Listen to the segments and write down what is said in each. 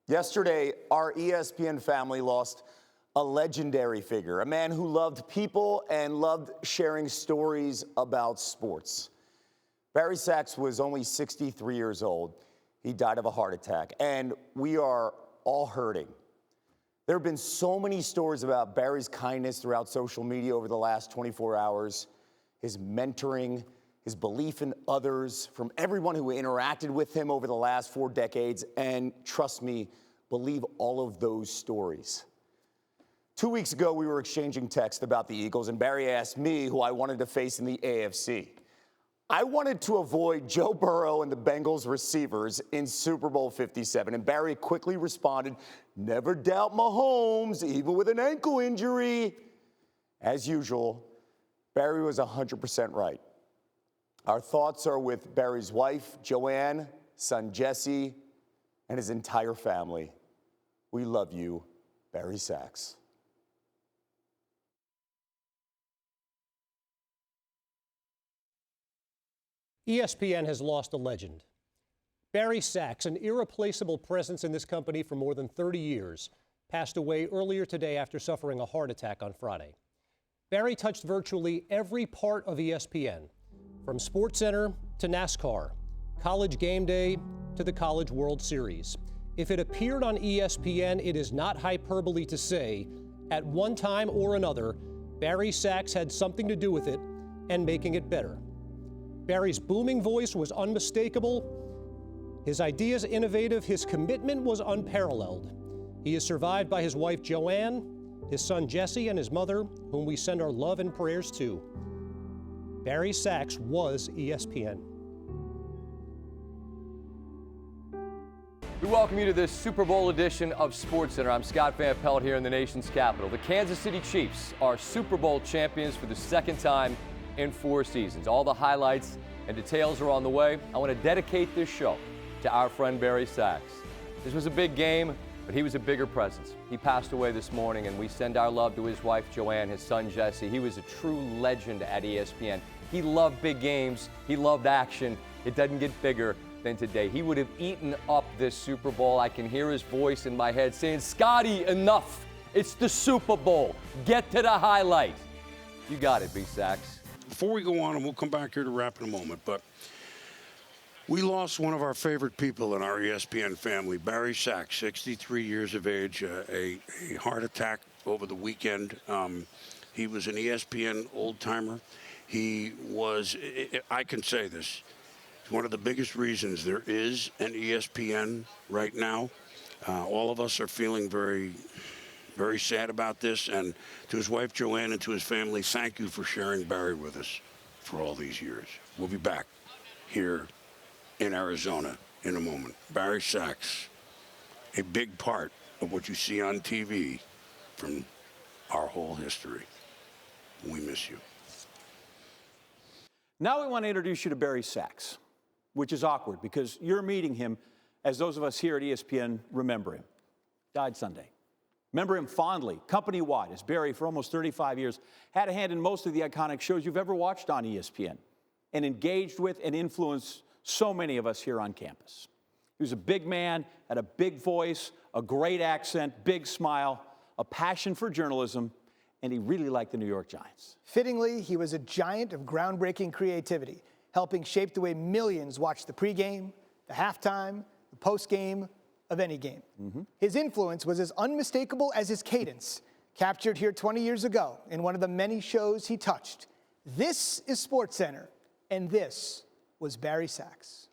Yesterday, our ESPN family lost a legendary figure, a man who loved people and loved sharing stories about sports. Barry Sachs was only 63 years old. He died of a heart attack, and we are all hurting. There have been so many stories about Barry's kindness throughout social media over the last 24 hours, his mentoring, his belief in others, from everyone who interacted with him over the last 4 decades, and trust me, believe all of those stories. 2 weeks ago, we were exchanging texts about the Eagles, and Barry asked me who I wanted to face in the AFC. I wanted to avoid Joe Burrow and the Bengals receivers in Super Bowl 57, and Barry quickly responded, "Never doubt Mahomes, even with an ankle injury." As usual, Barry was 100% right. Our thoughts are with Barry's wife, Joanne, son Jesse, and his entire family. We love you, Barry Sachs. ESPN has lost a legend. Barry Sachs, an irreplaceable presence in this company for more than 30 years, passed away earlier today after suffering a heart attack on Friday. Barry touched virtually every part of ESPN, from SportsCenter to NASCAR, College Game Day to the College World Series. If it appeared on ESPN, it is not hyperbole to say, at one time or another, Barry Sachs had something to do with it and making it better. Barry's booming voice was unmistakable. His ideas innovative. His commitment was unparalleled. He is survived by his wife, Joanne, his son, Jesse, and his mother, whom we send our love and prayers to. Barry Sachs was ESPN. We welcome you to this Super Bowl edition of SportsCenter. I'm Scott Van Pelt here in the nation's capital. The Kansas City Chiefs are Super Bowl champions for the second time in 4 seasons. All the highlights and details are on the way. I want to dedicate this show to our friend Barry Sachs. This was a big game, but he was a bigger presence. He passed away this morning, and we send our love to his wife, Joanne, his son, Jesse. He was a true legend at ESPN. He loved big games. He loved action. It doesn't get bigger than today. He would have eaten up this Super Bowl. I can hear his voice in my head saying, "Scotty, enough. It's the Super Bowl. Get to the highlight." You got it, B. Sachs. Before we go on, and we'll come back here to wrap in a moment, but we lost one of our favorite people in our ESPN family, Barry Sachs, 63 years of age, a heart attack over the weekend. He was an ESPN old-timer. He was, I can say this, one of the biggest reasons there is an ESPN right now. All of us are feeling very sad about this, and to his wife Joanne and to his family, thank you for sharing Barry with us for all these years. We'll be back here in Arizona in a moment. Barry Sachs, a big part of what you see on TV from our whole history. We miss you. Now we want to introduce you to Barry Sachs, which is awkward because you're meeting him as those of us here at ESPN remember him. Died Sunday. Remember him fondly, company-wide, as Barry, for almost 35 years, had a hand in most of the iconic shows you've ever watched on ESPN and engaged with and influenced so many of us here on campus. He was a big man, had a big voice, a great accent, big smile, a passion for journalism, and he really liked the New York Giants. Fittingly, he was a giant of groundbreaking creativity, helping shape the way millions watch the pregame, the halftime, the postgame, of any game. His influence was as unmistakable as his cadence, captured here 20 years ago in one of the many shows he touched. This is SportsCenter, and this was Barry Sachs.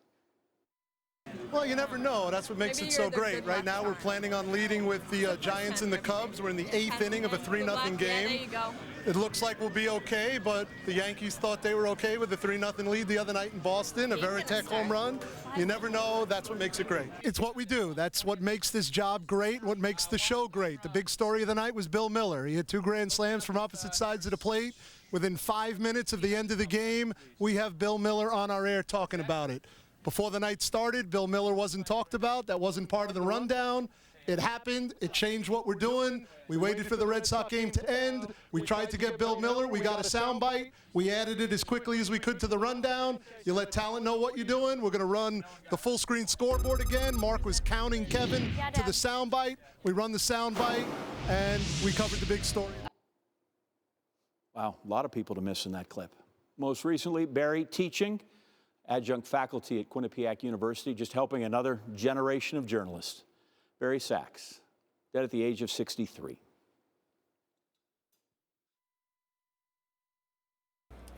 Well, you never know. That's what makes it so great. Right now, we're planning on leading with the Giants and the Cubs. We're in the 8th inning of a 3-0 game. There you go. It looks like we'll be okay, but the Yankees thought they were okay with the 3-0 lead the other night in Boston, a Veritek home run. You never know. That's what makes it great. It's what we do. That's what makes this job great, what makes the show great. The big story of the night was Bill Miller. He had 2 grand slams from opposite sides of the plate. Within 5 minutes of the end of the game, we have Bill Miller on our air talking about it. Before the night started, Bill Miller wasn't talked about. That wasn't part of the rundown. It happened. It changed what we're doing. We waited for the Red Sox game to end. We tried to get Bill Miller. We got a soundbite. We added it as quickly as we could to the rundown. You let talent know what you're doing. We're going to run the full screen scoreboard again. Mark was counting Kevin to the soundbite. We run the soundbite, and we covered the big story. Wow, a lot of people to miss in that clip. Most recently, Barry teaching, adjunct faculty at Quinnipiac University, just helping another generation of journalists. Barry Sachs, dead at the age of 63.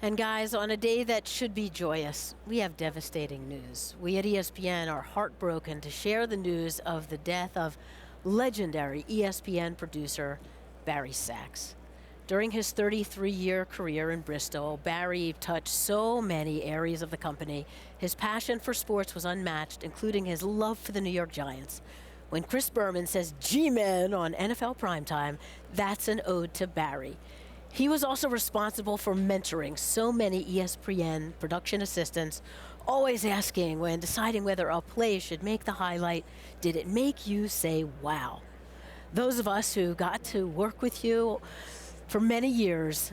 And guys, on a day that should be joyous, we have devastating news. We at ESPN are heartbroken to share the news of the death of legendary ESPN producer Barry Sachs. During his 33-year career in Bristol, Barry touched so many areas of the company. His passion for sports was unmatched, including his love for the New York Giants. When Chris Berman says G-Men on NFL Primetime, that's an ode to Barry. He was also responsible for mentoring so many ESPN production assistants, always asking when deciding whether a play should make the highlight, did it make you say wow? Those of us who got to work with you for many years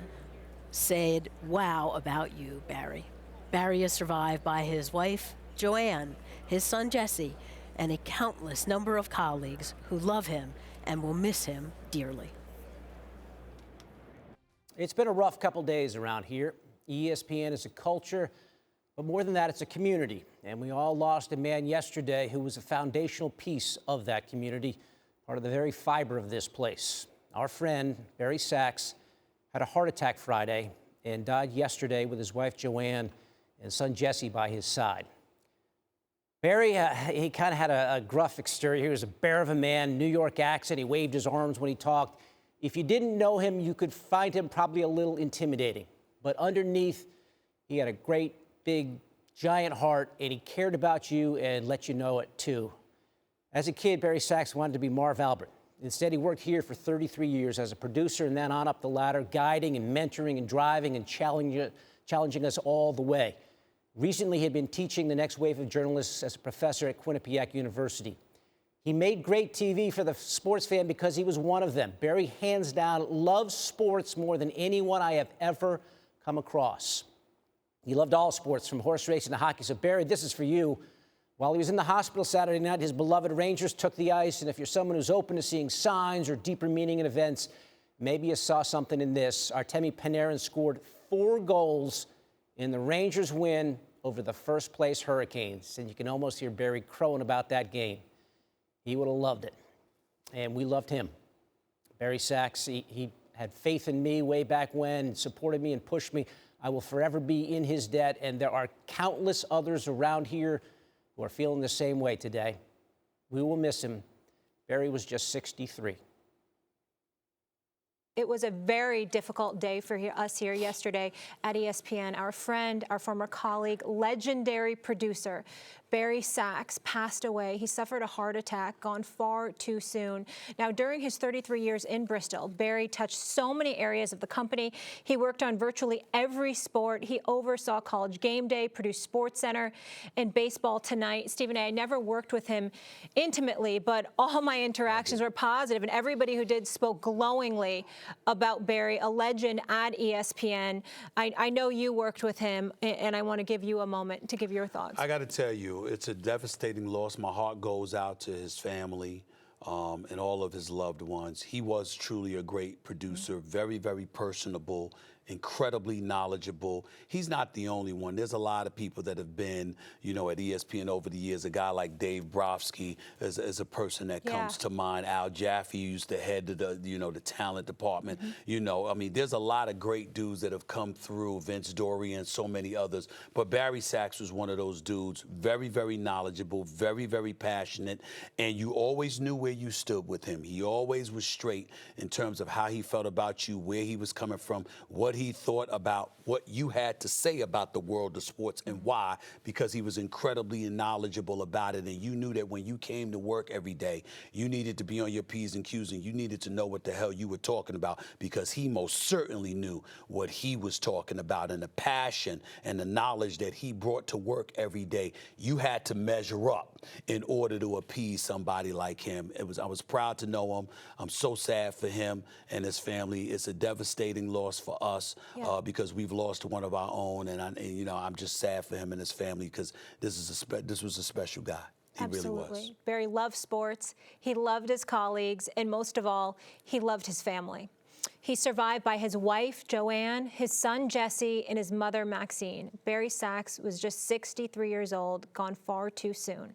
said wow about you, Barry. Barry is survived by his wife, Joanne, his son, Jesse, and a countless number of colleagues who love him and will miss him dearly. It's been a rough couple days around here. ESPN is a culture, but more than that, it's a community. And we all lost a man yesterday who was a foundational piece of that community, part of the very fiber of this place. Our friend, Barry Sachs, had a heart attack Friday and died yesterday with his wife, Joanne, and son, Jesse, by his side. Barry, he kind of had a gruff exterior. He was a bear of a man, New York accent. He waved his arms when he talked. If you didn't know him, you could find him probably a little intimidating. But underneath, he had a great, big, giant heart, and he cared about you and let you know it, too. As a kid, Barry Sachs wanted to be Marv Albert. Instead, he worked here for 33 years as a producer and then on up the ladder, guiding and mentoring and driving and challenging us all the way. Recently, he had been teaching the next wave of journalists as a professor at Quinnipiac University. He made great TV for the sports fan because he was one of them. Barry, hands down, loves sports more than anyone I have ever come across. He loved all sports, from horse racing to hockey. So, Barry, this is for you. While he was in the hospital Saturday night, his beloved Rangers took the ice, and if you're someone who's open to seeing signs or deeper meaning in events, maybe you saw something in this. Artemi Panarin scored 4 goals in the Rangers' win over the first-place Hurricanes, and you can almost hear Barry crowing about that game. He would have loved it, and we loved him. Barry Sachs, he had faith in me way back when, supported me and pushed me. I will forever be in his debt, and there are countless others around here who are feeling the same way today. We will miss him. Barry was just 63. It was a very difficult day for us here yesterday at ESPN. Our friend, our former colleague, legendary producer, Barry Sachs, passed away. He suffered a heart attack, gone far too soon. Now, during his 33 years in Bristol, Barry touched so many areas of the company. He worked on virtually every sport. He oversaw College Game Day, produced SportsCenter, and Baseball Tonight. Stephen A., I never worked with him intimately, but all my interactions were positive, and everybody who did spoke glowingly about Barry, a legend at ESPN. I know you worked with him, and I want to give you a moment to give your thoughts. I got to tell you, it's a devastating loss. My heart goes out to his family and all of his loved ones. He was truly a great producer, very, very personable, incredibly knowledgeable. He's not the only one. There's a lot of people that have been, you know, at ESPN over the years. A guy like Dave Brofsky is a person that comes to mind. Al Jaffe used to head the, you know, the talent department. You know, I mean, there's a lot of great dudes that have come through, Vince Dorian, so many others. But Barry Sachs was one of those dudes, very, very knowledgeable, very, very passionate, and you always knew where you stood with him. He always was straight in terms of how he felt about you, where he was coming from, what what he thought about what you had to say about the world of sports and why, because he was incredibly knowledgeable about it. And you knew that when you came to work every day, you needed to be on your P's and Q's and you needed to know what the hell you were talking about, because he most certainly knew what he was talking about, and the passion and the knowledge that he brought to work every day. You had to measure up in order to appease somebody like him. I was proud to know him. I'm so sad for him and his family. It's a devastating loss for us because we've lost one of our own, and I'm just sad for him and his family, because this was a special guy. He really was. Barry loved sports. He loved his colleagues, and most of all, he loved his family. He's survived by his wife, Joanne, his son, Jesse, and his mother, Maxine. Barry Sachs was just 63 years old, gone far too soon.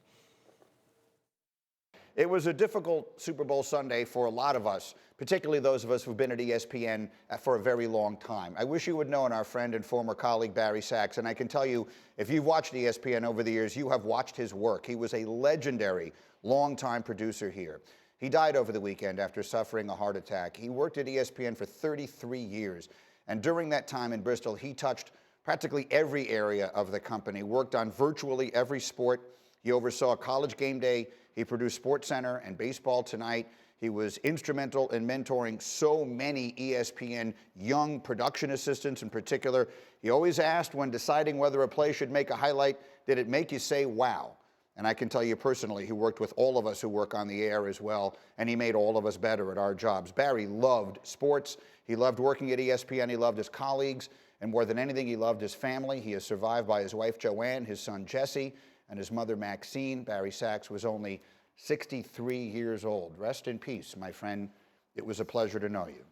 It was a difficult Super Bowl Sunday for a lot of us, particularly those of us who've been at ESPN for a very long time. I wish you would known our friend and former colleague Barry Sachs, and I can tell you, if you've watched ESPN over the years, you have watched his work. He was a legendary, longtime producer here. He died over the weekend after suffering a heart attack. He worked at ESPN for 33 years, and during that time in Bristol, he touched practically every area of the company, worked on virtually every sport. He oversaw College Game Day. He produced SportsCenter and Baseball Tonight. He was instrumental in mentoring so many ESPN young production assistants in particular. He always asked, when deciding whether a play should make a highlight, did it make you say, wow? And I can tell you personally, he worked with all of us who work on the air as well, and he made all of us better at our jobs. Barry loved sports. He loved working at ESPN. He loved his colleagues. And more than anything, he loved his family. He is survived by his wife, Joanne, his son, Jesse, and his mother, Maxine. Barry Sachs was only 63 years old. Rest in peace, my friend. It was a pleasure to know you.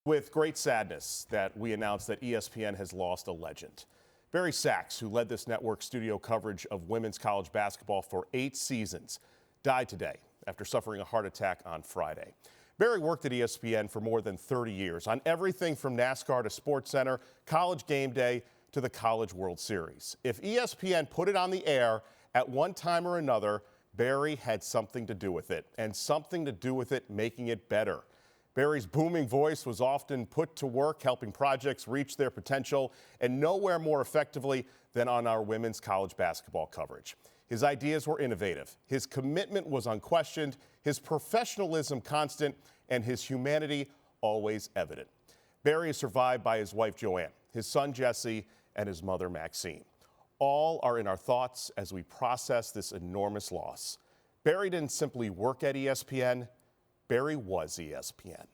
With great sadness that we announced that ESPN has lost a legend. Barry Sachs, who led this network studio coverage of women's college basketball for 8 seasons, died today after suffering a heart attack on Friday. Barry worked at ESPN for more than 30 years on everything from NASCAR to SportsCenter, College Game Day to the College World Series. If ESPN put it on the air at one time or another, Barry had something to do with it, and something to do with it making it better. Barry's booming voice was often put to work helping projects reach their potential, and nowhere more effectively than on our women's college basketball coverage. His ideas were innovative, his commitment was unquestioned, his professionalism constant, and his humanity always evident. Barry is survived by his wife Joanne, his son Jesse, and his mother Maxine. All are in our thoughts as we process this enormous loss. Barry didn't simply work at ESPN, Barry was ESPN.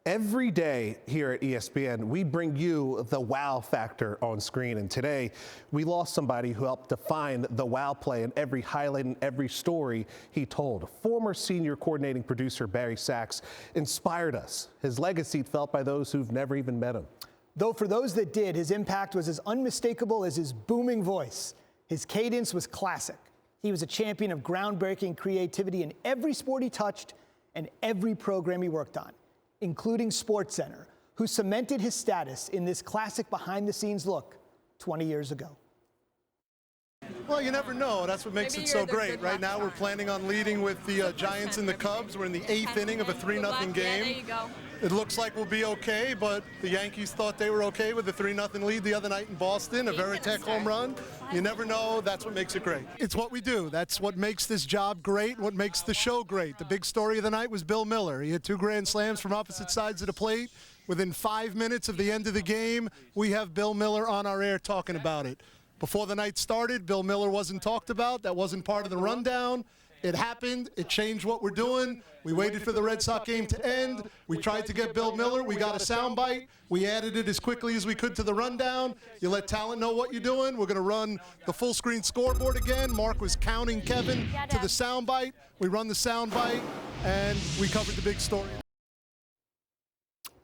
Every day here at ESPN, we bring you the wow factor on screen. And today, we lost somebody who helped define the wow play in every highlight and every story he told. Former senior coordinating producer Barry Sachs inspired us. His legacy felt by those who've never even met him. Though for those that did, his impact was as unmistakable as his booming voice. His cadence was classic. He was a champion of groundbreaking creativity in every sport he touched and every program he worked on, including SportsCenter, who cemented his status in this classic behind-the-scenes look 20 years ago. Well, you never know. That's what makes it so great. Right now, we're planning on leading with the Giants and the Cubs. We're in the 8th inning of a 3-0 game. Yeah, there you go. It looks like we'll be okay, but the Yankees thought they were okay with the 3-0 lead the other night in Boston, a Veritek home run. You never know. That's what makes it great. It's what we do. That's what makes this job great, what makes the show great. The big story of the night was Bill Miller. He had 2 grand slams from opposite sides of the plate. Within 5 minutes of the end of the game, we have Bill Miller on our air talking about it. Before the night started, Bill Miller wasn't talked about. That wasn't part of the rundown. It happened. It changed what we're doing. We waited for the Red Sox game to end. We tried to get Bill Miller. We got a soundbite. We added it as quickly as we could to the rundown. You let talent know what you're doing. We're going to run the full screen scoreboard again. Mark was counting Kevin to the soundbite. We run the soundbite, and we covered the big story.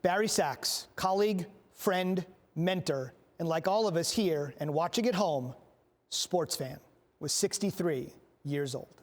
Barry Sachs, colleague, friend, mentor, and like all of us here and watching at home, sports fan, was 63 years old.